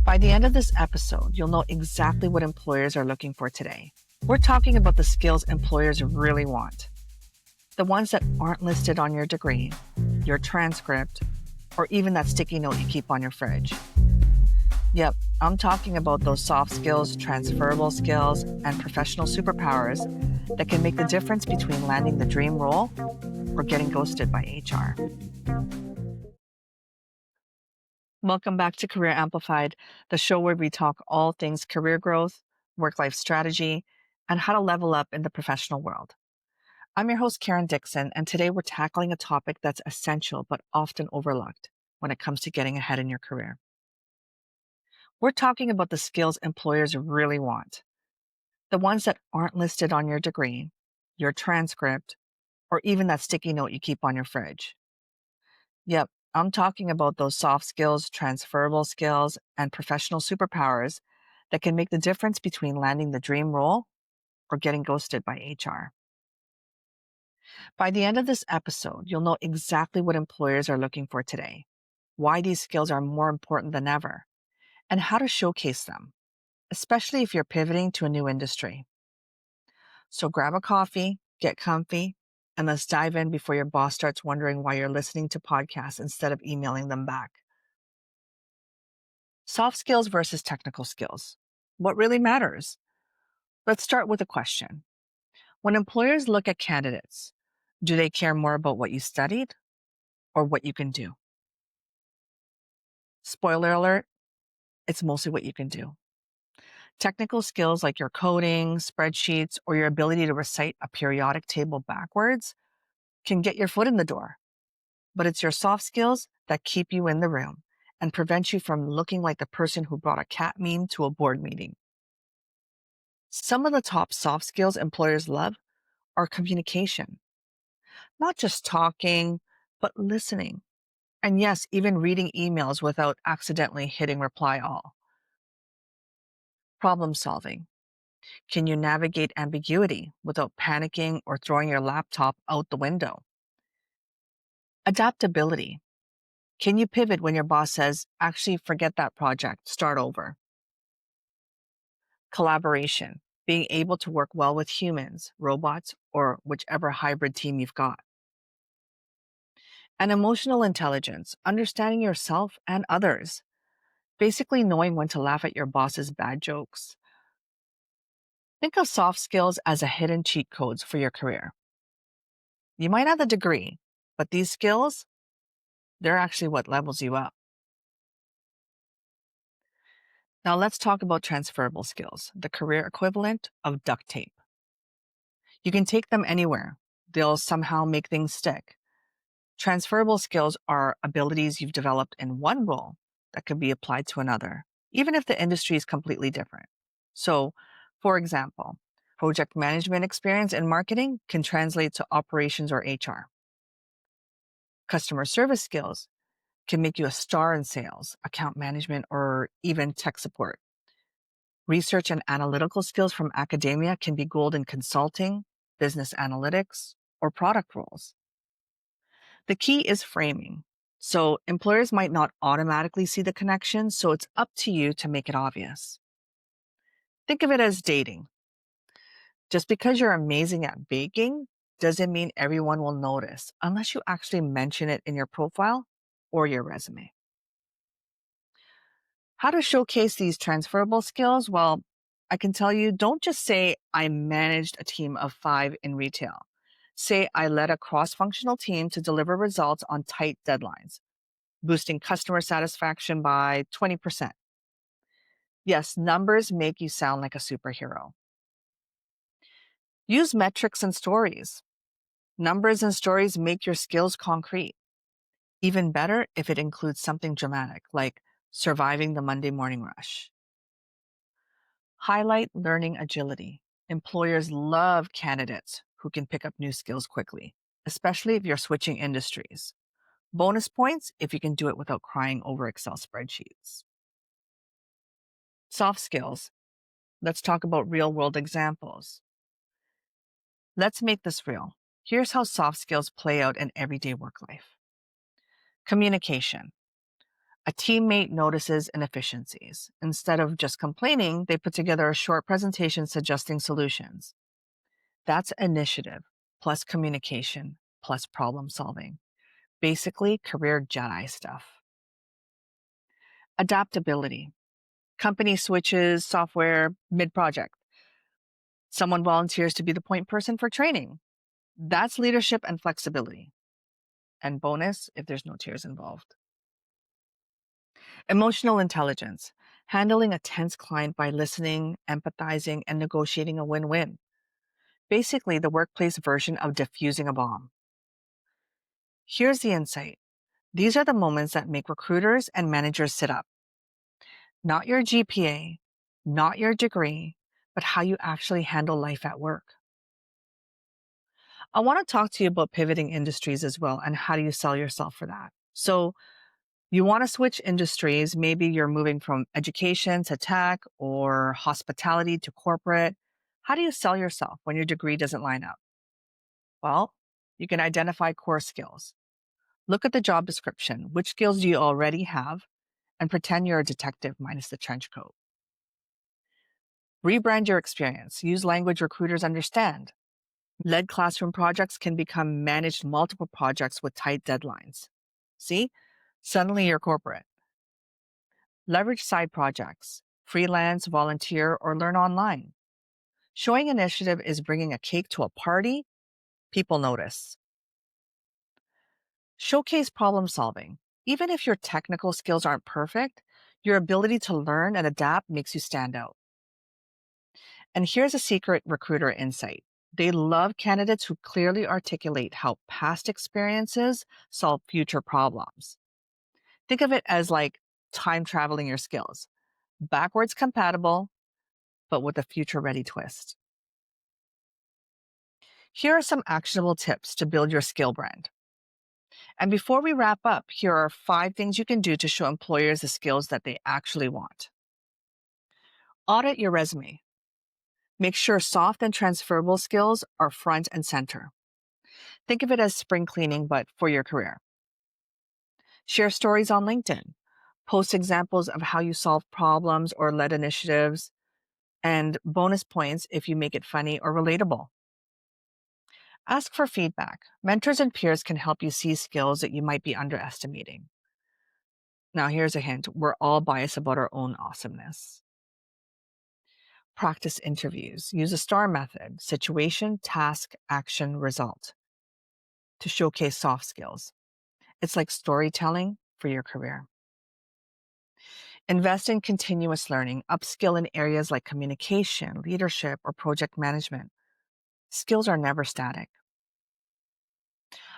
By the end of this episode, you'll know exactly what employers are looking for today. We're talking about the skills employers really want, the ones that aren't listed on your degree, your transcript, or even that sticky note you keep on your fridge. Yep, I'm talking about those soft skills, transferable skills, and professional superpowers that can make the difference between landing the dream role or getting ghosted by HR. Welcome back to Career Amplified, the show where we talk all things career growth, work-life strategy, and how to level up in the professional world. I'm your host, Karen Dixon, and today we're tackling a topic that's essential but often overlooked when it comes to getting ahead in your career. We're talking about the skills employers really want, the ones that aren't listed on your degree, your transcript, or even that sticky note you keep on your fridge. Yep, I'm talking about those soft skills, transferable skills, and professional superpowers that can make the difference between landing the dream role or getting ghosted by HR. By the end of this episode, you'll know exactly what employers are looking for today, why these skills are more important than ever, and how to showcase them, especially if you're pivoting to a new industry. So grab a coffee, get comfy, and let's dive in before your boss starts wondering why you're listening to podcasts instead of emailing them back. Soft skills versus technical skills. What really matters? Let's start with a question. When employers look at candidates, do they care more about what you studied or what you can do? Spoiler alert, it's mostly what you can do. Technical skills like your coding, spreadsheets, or your ability to recite a periodic table backwards can get your foot in the door. But it's your soft skills that keep you in the room and prevent you from looking like the person who brought a cat meme to a board meeting. Some of the top soft skills employers love are communication, not just talking, but listening. And yes, even reading emails without accidentally hitting reply all. Problem solving. Can you navigate ambiguity without panicking or throwing your laptop out the window? Adaptability. Can you pivot when your boss says, actually, forget that project, start over? Collaboration. Being able to work well with humans, robots, or whichever hybrid team you've got. And emotional intelligence. Understanding yourself and others. Basically knowing when to laugh at your boss's bad jokes. Think of soft skills as a hidden cheat codes for your career. You might have the degree, but these skills, they're actually what levels you up. Now let's talk about transferable skills, the career equivalent of duct tape. You can take them anywhere. They'll somehow make things stick. Transferable skills are abilities you've developed in one role that can be applied to another, even if the industry is completely different. So, for example, project management experience in marketing can translate to operations or HR. Customer service skills can make you a star in sales, account management, or even tech support. Research and analytical skills from academia can be gold in consulting, business analytics, or product roles. The key is framing. So employers might not automatically see the connection, so it's up to you to make it obvious. Think of it as dating. Just because you're amazing at baking doesn't mean everyone will notice unless you actually mention it in your profile or your resume. How to showcase these transferable skills? Well, I can tell you, don't just say, I managed a team of 5 in retail. Say, I led a cross-functional team to deliver results on tight deadlines, boosting customer satisfaction by 20%. Yes, numbers make you sound like a superhero. Use metrics and stories. Numbers and stories make your skills concrete. Even better if it includes something dramatic, like surviving the Monday morning rush. Highlight learning agility. Employers love candidates who can pick up new skills quickly, especially if you're switching industries. Bonus points if you can do it without crying over Excel spreadsheets. Soft skills. Let's talk about real-world examples. Let's make this real. Here's how soft skills play out in everyday work life. Communication. A teammate notices inefficiencies. Instead of just complaining, they put together a short presentation suggesting solutions. That's initiative plus communication plus problem solving. Basically, career Jedi stuff. Adaptability. Company switches software mid project. Someone volunteers to be the point person for training. That's leadership and flexibility. And bonus if there's no tears involved. Emotional intelligence. Handling a tense client by listening, empathizing, and negotiating a win win. Basically, the workplace version of diffusing a bomb. Here's the insight. These are the moments that make recruiters and managers sit up. Not your GPA, not your degree, but how you actually handle life at work. I want to talk to you about pivoting industries as well and how do you sell yourself for that. So, you want to switch industries. Maybe you're moving from education to tech or hospitality to corporate. How do you sell yourself when your degree doesn't line up? Well, you can identify core skills. Look at the job description. Which skills do you already have? And pretend you're a detective minus the trench coat. Rebrand your experience. Use language recruiters understand. Led classroom projects can become managed multiple projects with tight deadlines. See? Suddenly you're corporate. Leverage side projects. Freelance, volunteer, or learn online. Showing initiative is bringing a cake to a party. People notice. Showcase problem solving. Even if your technical skills aren't perfect, your ability to learn and adapt makes you stand out. And here's a secret recruiter insight. They love candidates who clearly articulate how past experiences solve future problems. Think of it as like time traveling your skills, backwards compatible, but with a future ready twist. Here are some actionable tips to build your skill brand. And before we wrap up, here are 5 things you can do to show employers the skills that they actually want. Audit your resume. Make sure soft and transferable skills are front and center. Think of it as spring cleaning, but for your career. Share stories on LinkedIn. Post examples of how you solve problems or led initiatives, and bonus points if you make it funny or relatable. Ask for feedback. Mentors and peers can help you see skills that you might be underestimating. Now, here's a hint. We're all biased about our own awesomeness. Practice interviews. Use a STAR method: situation, task, action, result, to showcase soft skills. It's like storytelling for your career. Invest in continuous learning. Upskill in areas like communication, leadership, or project management. Skills are never static.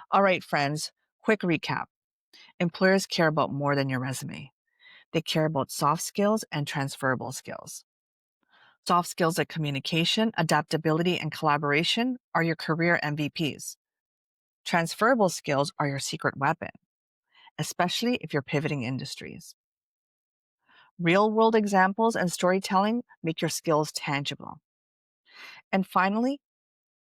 All right, friends, quick recap. Employers care about more than your resume. They care about soft skills and transferable skills. Soft skills like communication, adaptability, and collaboration are your career MVPs. Transferable skills are your secret weapon, especially if you're pivoting industries. Real world examples and storytelling make your skills tangible. And finally,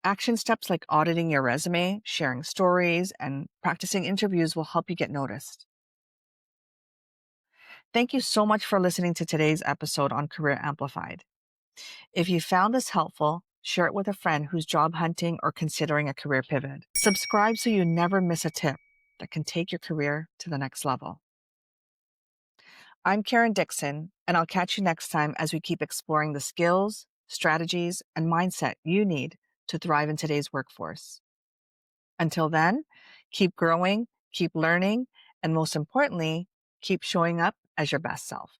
action steps like auditing your resume, sharing stories, and practicing interviews will help you get noticed. Thank you so much for listening to today's episode on Career Amplified. If you found this helpful, share it with a friend who's job hunting or considering a career pivot. Subscribe so you never miss a tip that can take your career to the next level. I'm Karen Dixon, and I'll catch you next time as we keep exploring the skills, strategies, and mindset you need to thrive in today's workforce. Until then, keep growing, keep learning, and most importantly, keep showing up as your best self.